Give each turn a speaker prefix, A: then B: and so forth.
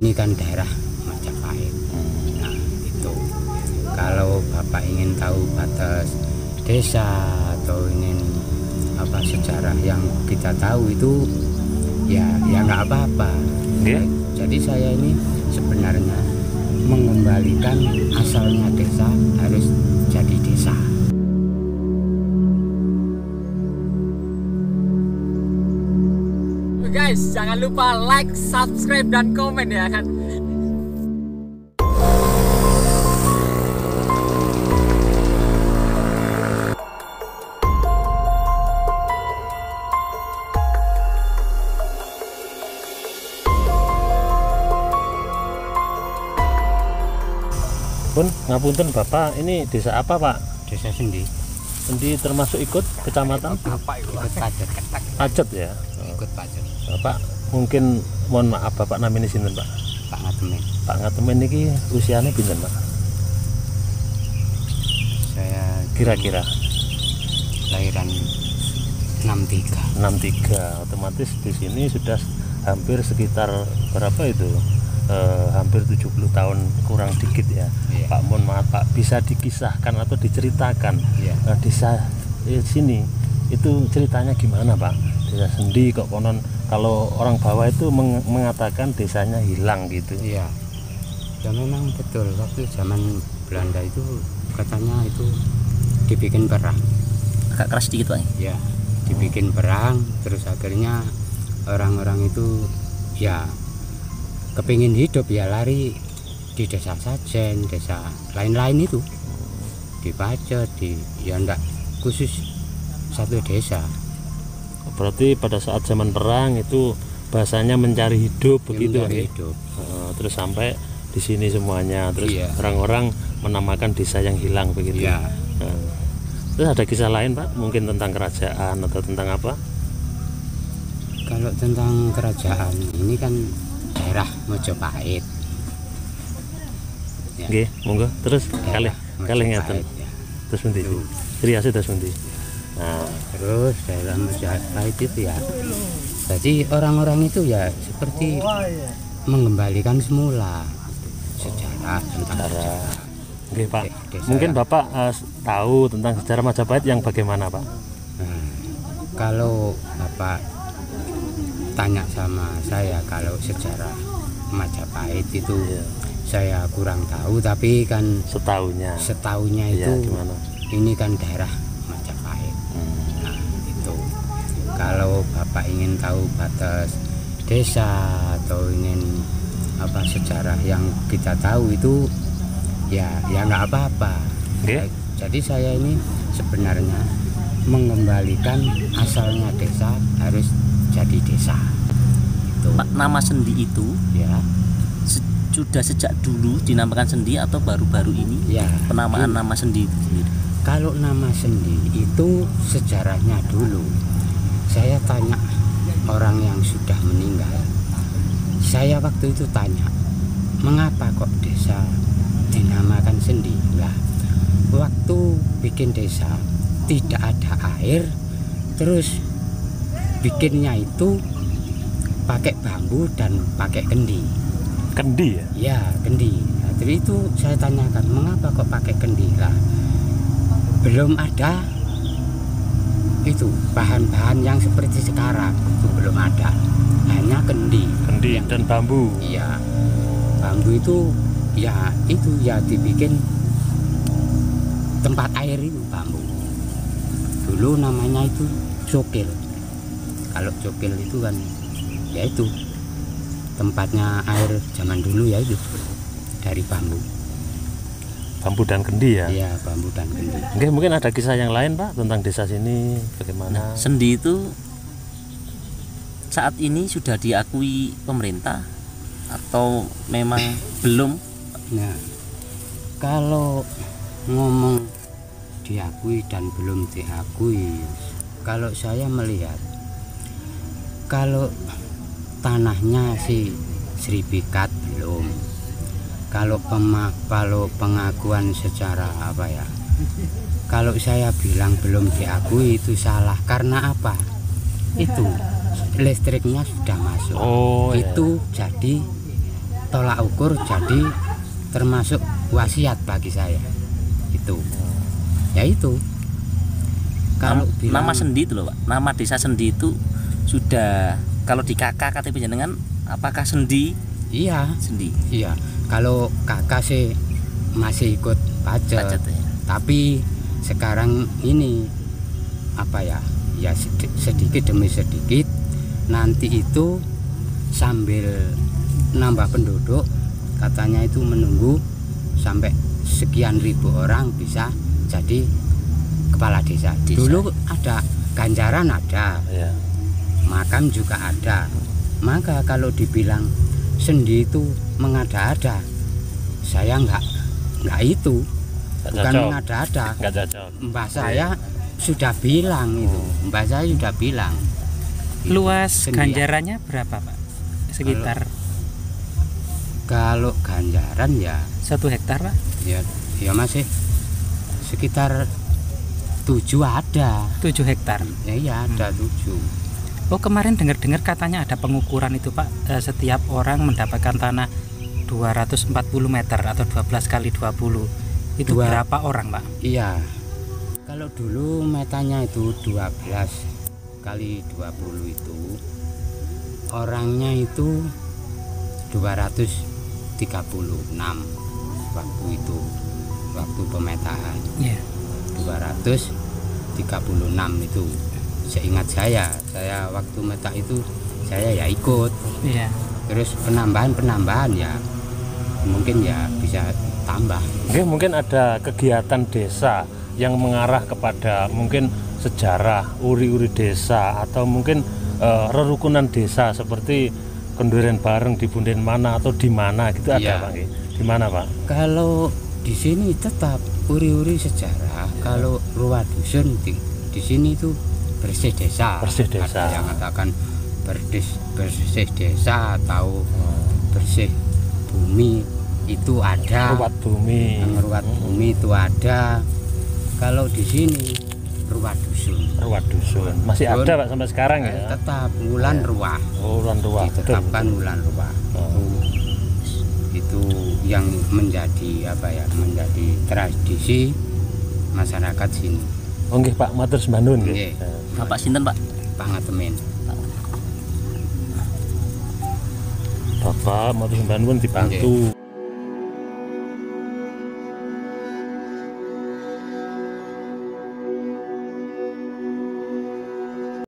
A: Ini kan daerah Majapahit. Nah, itu. Kalau Bapak ingin tahu batas desa atau ingin apa sejarah yang kita tahu itu ya nggak apa-apa.
B: Yeah.
A: Jadi saya ini sebenarnya mengembalikan asalnya desa harus jadi desa.
C: Guys, jangan lupa like, subscribe, dan komen ya kan.
B: Pun ngapunten Bapak, ini desa apa Pak?
A: Desa Sendi.
B: Sendi termasuk ikut kecamatan?
A: Ikut Pacet.
B: Pacet ya.
A: Ikut Pacet.
B: Bapak mungkin mohon maaf Bapak namanya sinten Pak?
A: Pak Ngatemen.
B: Pak Ngatemen niki usianya pinten Pak?
A: Saya
B: Kira-kira
A: lahiran 63.
B: 63. Otomatis di sini sudah hampir sekitar berapa itu? Hampir 70 tahun kurang dikit ya.
A: Iya.
B: Pak mohon maaf Pak, bisa dikisahkan atau diceritakan
A: Iya.
B: desa sini itu ceritanya gimana Pak? Desa Sendi kok konon kalau orang bawah itu mengatakan desanya hilang gitu.
A: Iya. Ya memang betul, waktu zaman Belanda itu katanya itu dibikin perang.
C: Agak keras dikit Pak.
A: Ya, dibikin perang, terus akhirnya orang-orang itu ya kepingin hidup ya lari di desa Sajen, desa lain-lain itu, di Pacet, di ya enggak khusus satu desa.
B: Berarti pada saat zaman perang itu bahasanya mencari hidup begitu
A: Mencari
B: ya?
A: hidup.
B: Terus sampai di sini semuanya, terus
A: Iya.
B: orang-orang menamakan desa yang hilang begitu.
A: Iya.
B: Terus ada kisah lain Pak, mungkin tentang kerajaan atau tentang apa?
A: Kalau tentang kerajaan ini kan daerah Majapahit. Ya.
B: Oke, monggo. Terus
A: Daerah
B: kali ngeten.
A: Majapahit, ya.
B: Terus pundi?
A: Itu.
B: Riase terus pundi? Nah,
A: Terus daerah Majapahit itu ya, jadi orang-orang itu ya seperti mengembalikan semula sejarah tentang sejarah.
B: oke Pak.
A: Desa
B: Mungkin
A: ya.
B: Bapak tahu tentang sejarah Majapahit yang bagaimana Pak?
A: Nah, kalau Bapak tanya sama saya kalau sejarah Majapahit itu saya kurang tahu, tapi kan
B: Setahunya.
A: setahunya
B: Iya,
A: itu
B: gimana?
A: ini kan daerah Majapahit. Nah, itu kalau Bapak ingin tahu batas desa atau ingin apa sejarah yang kita tahu itu ya nggak apa-apa.
B: Oke.
A: Jadi saya ini sebenarnya mengembalikan asalnya desa harus jadi desa. Itu
C: Pak, nama Sendi itu
A: ya.
C: sudah sejak dulu dinamakan Sendi atau baru-baru ini
A: Ya,
C: penamaan nama Sendi itu sendiri?
A: kalau nama Sendi itu sejarahnya dulu. Saya tanya orang yang sudah meninggal. Saya waktu itu tanya, mengapa kok desa dinamakan Sendi? Lah, waktu bikin desa tidak ada air, terus bikinnya itu pakai bambu dan pakai kendi.
B: Kendi ya?
A: Ya, kendi. Nah, jadi itu saya tanyakan, mengapa kok pakai kendi? Lah, belum ada itu bahan-bahan yang seperti sekarang, itu belum ada. Hanya kendi.
B: Kendi dan bambu.
A: Iya. Bambu itu ya dibikin tempat air itu bambu. Dulu namanya itu cokil. Kalau cokil itu kan ya itu tempatnya air zaman dulu ya itu dari bambu.
B: Bambu dan kendi ya?
A: Iya, bambu dan kendi.
B: Oke, mungkin ada kisah yang lain Pak tentang desa sini bagaimana?
C: Sendi itu saat ini sudah diakui pemerintah atau memang belum?
A: Nah, kalau ngomong diakui dan belum diakui, kalau saya melihat kalau tanahnya si sertifikat belum. Kalau pengakuan secara apa ya? Kalau saya bilang belum diakui itu salah. Karena apa? Itu listriknya sudah masuk.
B: Oh,
A: itu jadi tolak ukur jadi termasuk wasiat bagi saya. Itu. Ya itu. Kalau
C: nama
A: bilang,
C: Sendi itu loh Pak, nama desa Sendi itu sudah kalau di KK KTP jenengan apakah Sendi?
A: iya,
C: Sendi.
A: iya. Kalau kakak sih masih ikut pajak.
C: Pajak ya.
A: Tapi sekarang ini apa ya? Ya sedikit demi sedikit nanti itu sambil nambah penduduk katanya itu menunggu sampai sekian ribu orang bisa jadi kepala desa. Dulu ada ganjaran ada,
B: Ya.
A: makam juga ada. Maka kalau dibilang Sendi itu mengada-ada, saya nggak itu,
B: Nggak
A: bukan
B: cocok.
A: mengada-ada.
B: Nggak cocok.
A: Mbah saya sudah bilang itu, mbah saya sudah bilang.
D: Luas
A: Sendi.
D: ganjarannya berapa Pak? Sekitar
A: Kalau ganjaran ya,
D: 1 hektar Pak?
A: ya masih sekitar 7 ada.
D: 7 hektar.
A: Ya iya ada 7.
D: Oh kemarin dengar-dengar katanya ada pengukuran itu Pak, setiap orang mendapatkan tanah 240 meter atau 12 kali 20. Itu
A: Dua.
D: berapa orang Pak?
A: Iya. Kalau dulu metanya itu 12 kali 20 itu orangnya itu 236 waktu itu, waktu pemetaan.
D: Iya.
A: 236 itu seingat saya waktu meta itu saya ya ikut.
D: Iya.
A: Terus penambahan ya mungkin ya bisa tambah.
B: Mungkin ada kegiatan desa yang mengarah kepada mungkin sejarah uri-uri desa atau mungkin rerukunan desa seperti kenduren bareng di Bunden mana atau di mana gitu ada
A: Iya.
B: Pak? Di mana Pak?
A: Kalau di sini tetap uri-uri sejarah. Kalau ruah dusun di sini itu bersih desa.
B: Bersih desa.
A: Ada yang katakan bersih desa atau bersih bumi itu ada.
B: Ruwat bumi.
A: Ruwat bumi itu ada. Kalau di sini ruah dusun.
B: Ruwat dusun. Masih
A: Dusun.
B: ada Pak sampai sekarang ya?
A: Tetap wulan ruah.
B: Wulan ruwah. Betul.
A: Ditetapkan wulan ruah. Itu yang menjadi apa ya? Menjadi tradisi masyarakat sini.
B: Nggih Pak, matur sembah nuwun nggih.
A: Nggih.
C: Bapak sinten Pak?
A: Pangatemen.
B: Bapak matur sembah nuwun dibantu.